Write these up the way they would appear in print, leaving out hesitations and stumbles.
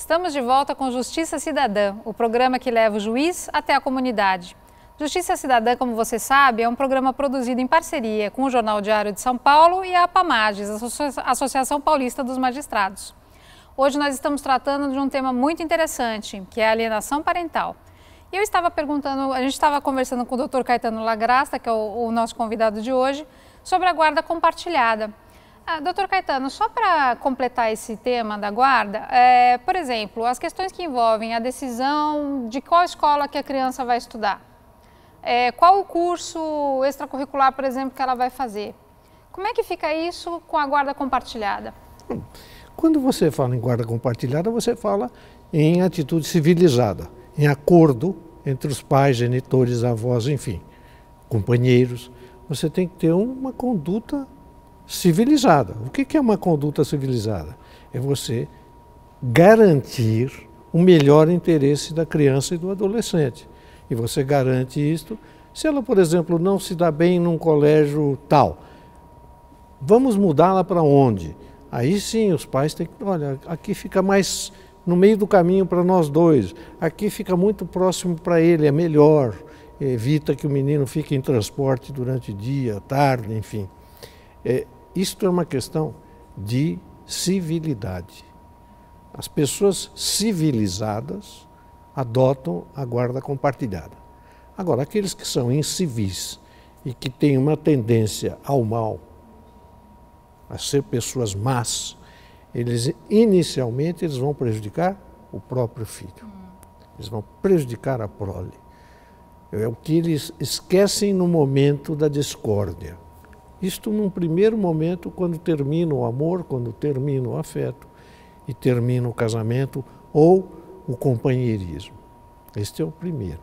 Estamos de volta com Justiça Cidadã, o programa que leva o juiz até a comunidade. Justiça Cidadã, como você sabe, é um programa produzido em parceria com o Jornal Diário de São Paulo e a APAMAGES, a Associação Paulista dos Magistrados. Hoje nós estamos tratando de um tema muito interessante, que é a alienação parental. E eu estava perguntando, a gente estava conversando com o Dr. Caetano Lagrasta, que é o nosso convidado de hoje, sobre a guarda compartilhada. Doutor Caetano, só para completar esse tema da guarda, por exemplo, as questões que envolvem a decisão de qual escola que a criança vai estudar, qual o curso extracurricular, por exemplo, que ela vai fazer. Como é que fica isso com a guarda compartilhada? Quando você fala em guarda compartilhada, você fala em atitude civilizada, em acordo entre os pais, genitores, avós, enfim, companheiros. Você tem que ter uma conduta civilizada. O que é uma conduta civilizada? É você garantir o melhor interesse da criança e do adolescente. E você garante isto se ela, por exemplo, não se dá bem num colégio tal. Vamos mudá-la para onde? Aí sim, os pais têm que, olha, aqui fica mais no meio do caminho para nós dois, aqui fica muito próximo para ele, é melhor, evita que o menino fique em transporte durante o dia, tarde, enfim. Isto é uma questão de civilidade. As pessoas civilizadas adotam a guarda compartilhada. Agora, aqueles que são incivis e que têm uma tendência ao mal, a ser pessoas más, inicialmente eles vão prejudicar o próprio filho. Eles vão prejudicar a prole. É o que eles esquecem no momento da discórdia. Isto num primeiro momento, quando termina o amor, quando termina o afeto e termina o casamento ou o companheirismo. Este é o primeiro.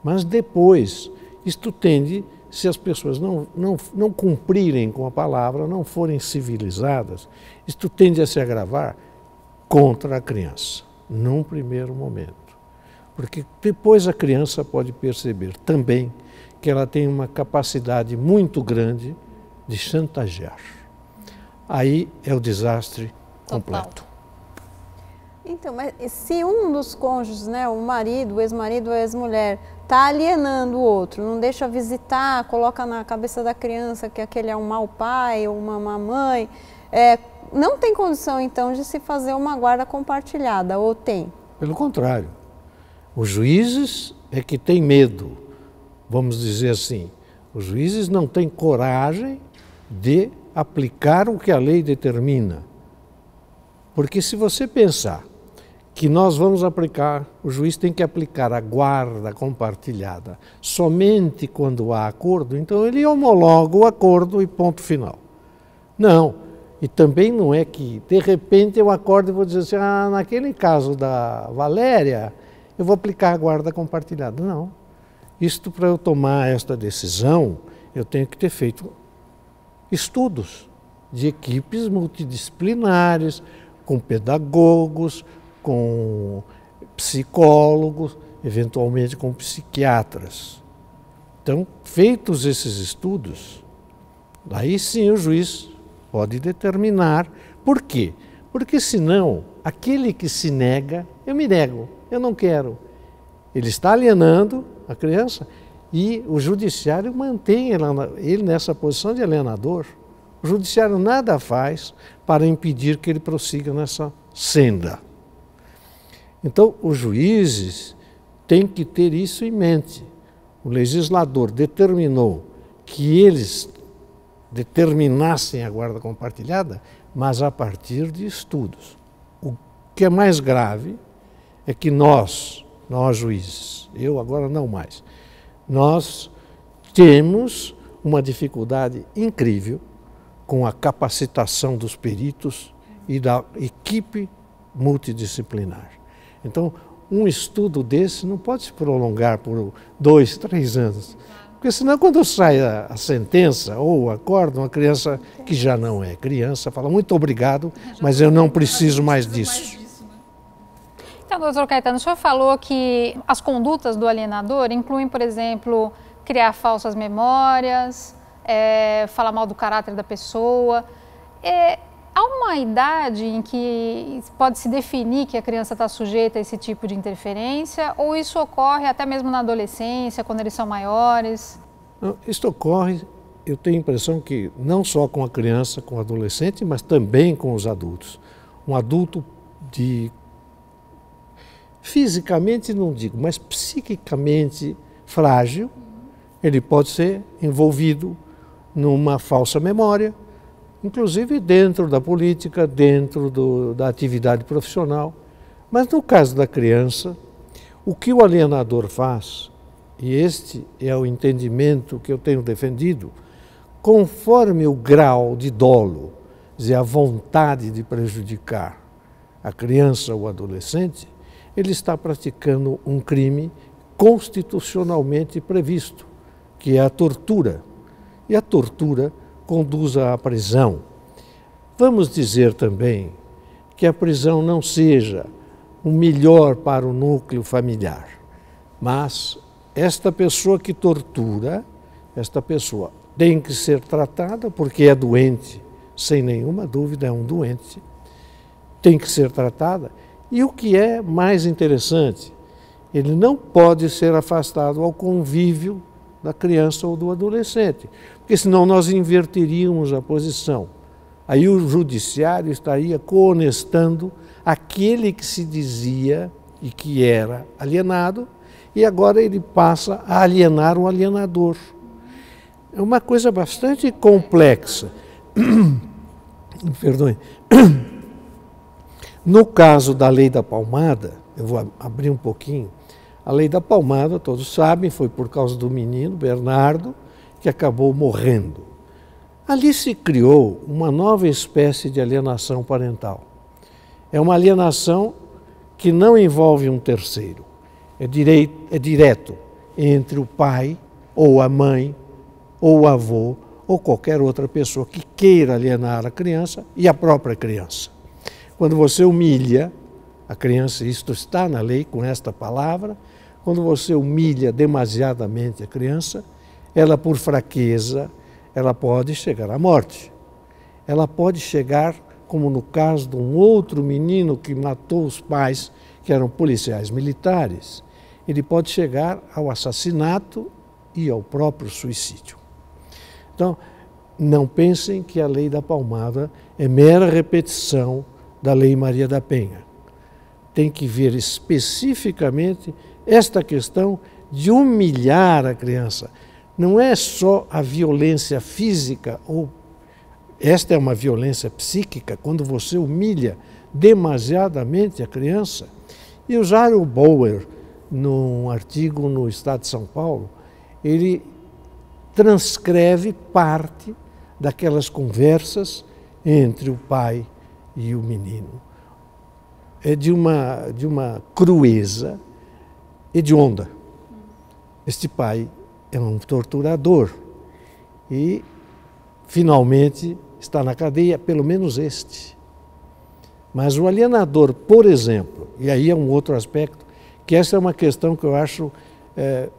Mas depois, isto tende, se as pessoas não cumprirem com a palavra, não forem civilizadas, isto tende a se agravar contra a criança, num primeiro momento. Porque depois a criança pode perceber também que ela tem uma capacidade muito grande de chantagear. Aí é o desastre completo. Então, mas se um dos cônjuges, né, o marido, o ex-marido ou a ex-mulher, está alienando o outro, não deixa visitar, coloca na cabeça da criança que aquele é um mau pai ou uma má mãe, não tem condição então de se fazer uma guarda compartilhada, ou tem? Pelo contrário, os juízes é que têm medo, vamos dizer assim, os juízes não têm coragem de aplicar o que a lei determina. Porque se você pensar que nós vamos aplicar, o juiz tem que aplicar a guarda compartilhada somente quando há acordo, então ele homologa o acordo e ponto final. Não, e também não é que de repente eu acordo e vou dizer assim, naquele caso da Valéria, eu vou aplicar a guarda compartilhada. Não, isto para eu tomar esta decisão, eu tenho que ter feito estudos de equipes multidisciplinares, com pedagogos, com psicólogos, eventualmente com psiquiatras. Então, feitos esses estudos, aí sim o juiz pode determinar. Por quê? Porque senão, aquele que se nega, eu me nego, eu não quero. Ele está alienando a criança e o judiciário mantém ele nessa posição de alienador. O judiciário nada faz para impedir que ele prossiga nessa senda. Então, os juízes têm que ter isso em mente. O legislador determinou que eles determinassem a guarda compartilhada, mas a partir de estudos. O que é mais grave é que nós juízes, eu agora não mais, nós temos uma dificuldade incrível com a capacitação dos peritos e da equipe multidisciplinar. Então, um estudo desse não pode se prolongar por 2, 3 anos, porque senão quando sai a sentença ou o acórdão, a criança que já não é criança fala muito obrigado, mas eu não preciso mais disso. Então, doutor Caetano, o senhor falou que as condutas do alienador incluem, por exemplo, criar falsas memórias, falar mal do caráter da pessoa. há uma idade em que pode se definir que a criança está sujeita a esse tipo de interferência, ou isso ocorre até mesmo na adolescência, quando eles são maiores? Isso ocorre, eu tenho a impressão que não só com a criança, com o adolescente, mas também com os adultos. Um adulto fisicamente, não digo, mas psiquicamente frágil, ele pode ser envolvido numa falsa memória, inclusive dentro da política, dentro da atividade profissional. Mas no caso da criança, o que o alienador faz, e este é o entendimento que eu tenho defendido, conforme o grau de dolo, quer dizer, a vontade de prejudicar a criança ou o adolescente, ele está praticando um crime constitucionalmente previsto, que é a tortura. E a tortura conduz à prisão. Vamos dizer também que a prisão não seja o melhor para o núcleo familiar, mas esta pessoa que tortura, esta pessoa tem que ser tratada porque é doente, sem nenhuma dúvida é um doente, tem que ser tratada. E o que é mais interessante, ele não pode ser afastado ao convívio da criança ou do adolescente, porque senão nós inverteríamos a posição. Aí o judiciário estaria coonestando aquele que se dizia e que era alienado, e agora ele passa a alienar o alienador. É uma coisa bastante complexa. Perdoe. No caso da lei da palmada, eu vou abrir um pouquinho, a lei da palmada, todos sabem, foi por causa do menino Bernardo que acabou morrendo. Ali se criou uma nova espécie de alienação parental. É uma alienação que não envolve um terceiro. É direto entre o pai, ou a mãe, ou o avô, ou qualquer outra pessoa que queira alienar a criança e a própria criança. Quando você humilha a criança, isto está na lei com esta palavra, quando você humilha demasiadamente a criança, ela por fraqueza, ela pode chegar à morte. Ela pode chegar, como no caso de um outro menino que matou os pais, que eram policiais militares, ele pode chegar ao assassinato e ao próprio suicídio. Então, não pensem que a lei da palmada é mera repetição da lei Maria da Penha. Tem que ver especificamente esta questão de humilhar a criança. Não é só a violência física, ou esta é uma violência psíquica, quando você humilha demasiadamente a criança. E o Jairo Bauer, num artigo no Estado de São Paulo, ele transcreve parte daquelas conversas entre o pai e o menino. É de uma crueza hedionda. Este pai é um torturador e, finalmente, está na cadeia, pelo menos este. Mas o alienador, por exemplo, e aí é um outro aspecto, que essa é uma questão que eu acho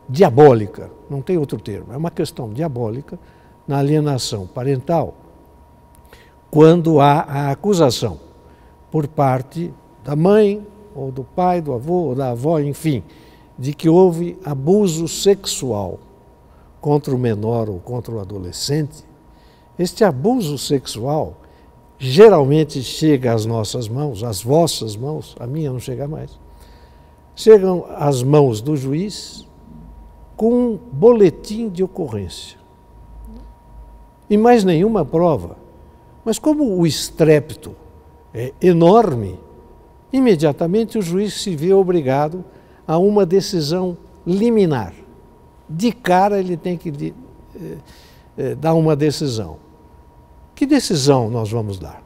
diabólica, não tem outro termo, é uma questão diabólica na alienação parental, quando há a acusação por parte da mãe, ou do pai, do avô, ou da avó, enfim, de que houve abuso sexual contra o menor ou contra o adolescente. Este abuso sexual geralmente chega às nossas mãos, às vossas mãos, a minha não chega mais, chegam às mãos do juiz com um boletim de ocorrência. E mais nenhuma prova. Mas como o estrépito é enorme, imediatamente o juiz se vê obrigado a uma decisão liminar. De cara ele tem que dar uma decisão. Que decisão nós vamos dar?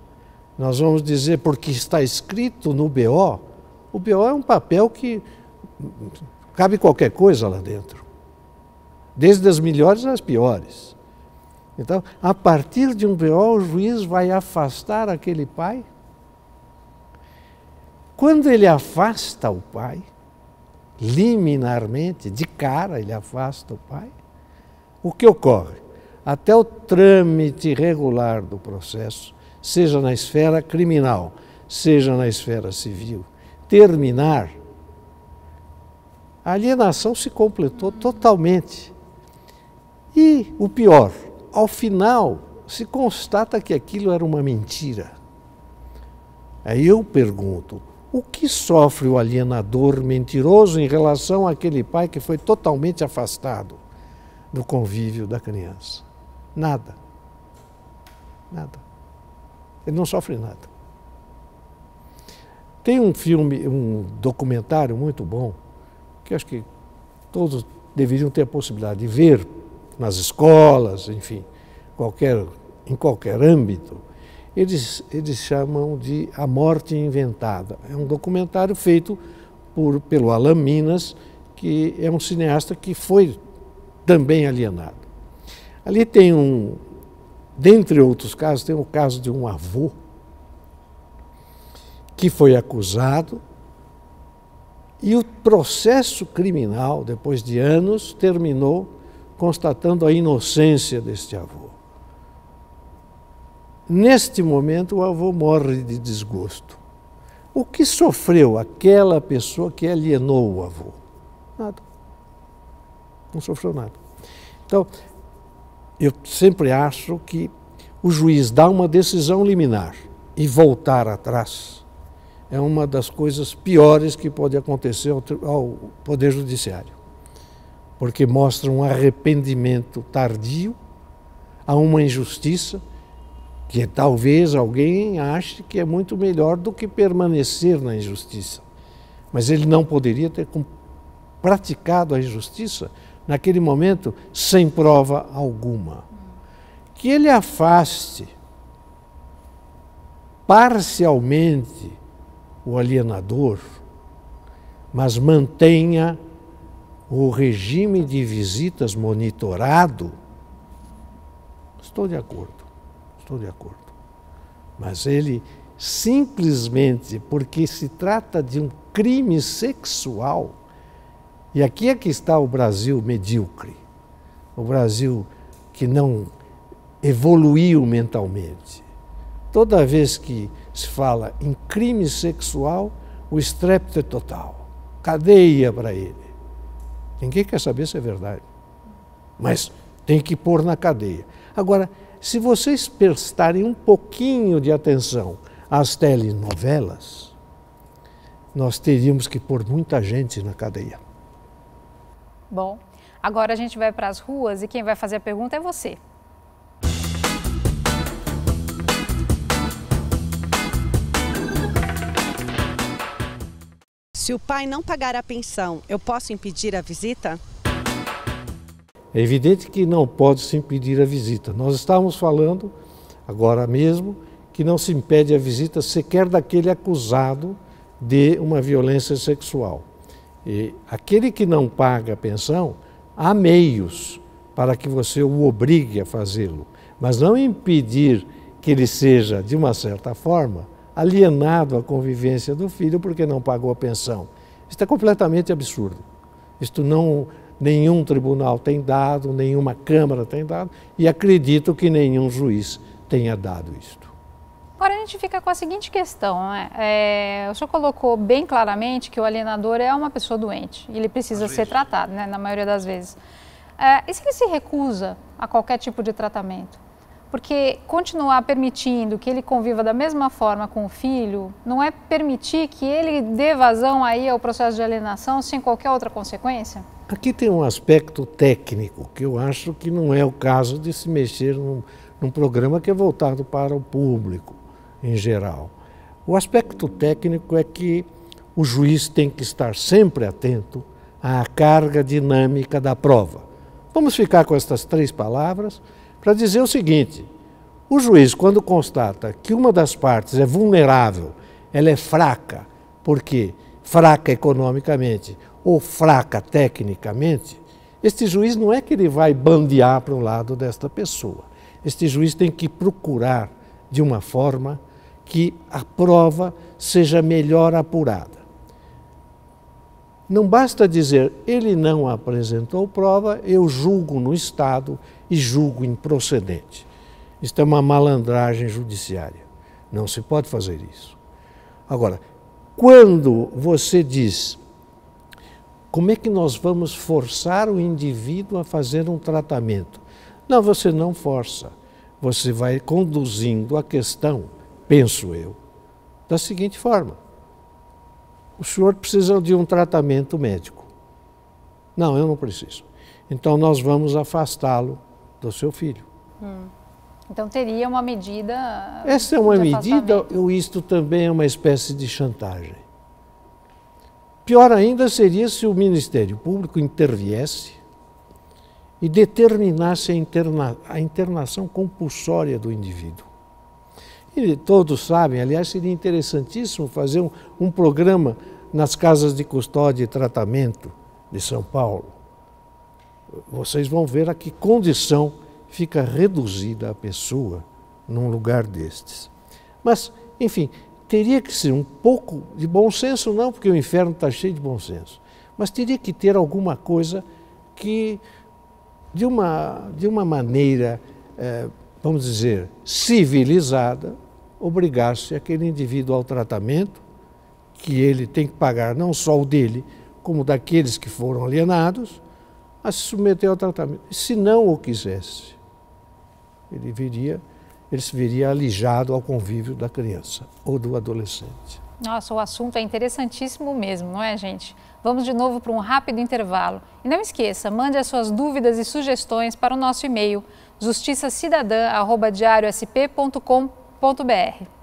Nós vamos dizer, porque está escrito no BO, o BO é um papel que cabe qualquer coisa lá dentro, desde as melhores às piores. Então, a partir de um BO, o juiz vai afastar aquele pai. Quando ele afasta o pai, liminarmente, de cara ele afasta o pai, o que ocorre? Até o trâmite regular do processo seja na esfera criminal, seja na esfera civil, terminar, a alienação se completou totalmente. E o pior, ao final, se constata que aquilo era uma mentira. Aí eu pergunto, o que sofre o alienador mentiroso em relação àquele pai que foi totalmente afastado do convívio da criança? Nada. Nada. Ele não sofre nada. Tem um filme, um documentário muito bom, que acho que todos deveriam ter a possibilidade de ver nas escolas, enfim, em qualquer âmbito. Eles chamam de A Morte Inventada. É um documentário feito pelo Alan Minas, que é um cineasta que foi também alienado. Ali tem dentre outros casos, tem o caso de um avô que foi acusado e o processo criminal, depois de anos, terminou constatando a inocência deste avô. Neste momento, o avô morre de desgosto. O que sofreu aquela pessoa que alienou o avô? Nada. Não sofreu nada. Então, eu sempre acho que o juiz dá uma decisão liminar e voltar atrás é uma das coisas piores que pode acontecer ao Poder Judiciário, porque mostra um arrependimento tardio a uma injustiça que talvez alguém ache que é muito melhor do que permanecer na injustiça. Mas ele não poderia ter praticado a injustiça naquele momento sem prova alguma. Que ele afaste parcialmente o alienador, mas mantenha o regime de visitas monitorado, estou de acordo. Mas ele simplesmente, porque se trata de um crime sexual, e aqui é que está o Brasil medíocre, o Brasil que não evoluiu mentalmente. Toda vez que se fala em crime sexual, o estrépito é total, cadeia para ele. Ninguém quer saber se é verdade, mas tem que pôr na cadeia. Agora, se vocês prestarem um pouquinho de atenção às telenovelas, nós teríamos que pôr muita gente na cadeia. Bom, agora a gente vai para as ruas e quem vai fazer a pergunta é você. Se o pai não pagar a pensão, eu posso impedir a visita? É evidente que não pode se impedir a visita. Nós estávamos falando, agora mesmo, que não se impede a visita sequer daquele acusado de uma violência sexual. E aquele que não paga a pensão, há meios para que você o obrigue a fazê-lo, mas não impedir que ele seja, de uma certa forma, alienado à convivência do filho porque não pagou a pensão. Isso é completamente absurdo. Isto nenhum tribunal tem dado, nenhuma Câmara tem dado, e acredito que nenhum juiz tenha dado isto. Agora a gente fica com a seguinte questão, né? O senhor colocou bem claramente que o alienador é uma pessoa doente, ele precisa ser tratado, né, na maioria das vezes. E se ele se recusa a qualquer tipo de tratamento? Porque continuar permitindo que ele conviva da mesma forma com o filho não é permitir que ele dê vazão aí ao processo de alienação sem qualquer outra consequência? Aqui tem um aspecto técnico que eu acho que não é o caso de se mexer num programa que é voltado para o público em geral. O aspecto técnico é que o juiz tem que estar sempre atento à carga dinâmica da prova. Vamos ficar com estas 3 palavras para dizer o seguinte: o juiz, quando constata que uma das partes é vulnerável, ela é fraca, porque fraca economicamente ou fraca tecnicamente, este juiz não é que ele vai bandear para um lado desta pessoa. Este juiz tem que procurar de uma forma que a prova seja melhor apurada. Não basta dizer, ele não apresentou prova, eu julgo no Estado e julgo improcedente. Isto é uma malandragem judiciária. Não se pode fazer isso. Agora, quando você diz, como é que nós vamos forçar o indivíduo a fazer um tratamento? Não, você não força. Você vai conduzindo a questão, penso eu, da seguinte forma. O senhor precisa de um tratamento médico. Não, eu não preciso. Então nós vamos afastá-lo do seu filho. Então teria uma medida. Essa é uma de medida, afastamento. isto também é uma espécie de chantagem. Pior ainda seria se o Ministério Público interviesse e determinasse a internação compulsória do indivíduo. E todos sabem, aliás, seria interessantíssimo fazer um programa nas casas de custódia e tratamento de São Paulo. Vocês vão ver a que condição fica reduzida a pessoa num lugar destes. Mas, enfim, teria que ser um pouco de bom senso, não, porque o inferno está cheio de bom senso, mas teria que ter alguma coisa que, de uma maneira, vamos dizer, civilizada, obrigasse aquele indivíduo ao tratamento, que ele tem que pagar não só o dele, como daqueles que foram alienados, a se submeter ao tratamento. E se não o quisesse, ele se veria alijado ao convívio da criança ou do adolescente. Nossa, o assunto é interessantíssimo mesmo, não é, gente? Vamos de novo para um rápido intervalo. E não esqueça, mande as suas dúvidas e sugestões para o nosso e-mail justiçacidadã@diariosp.com.br.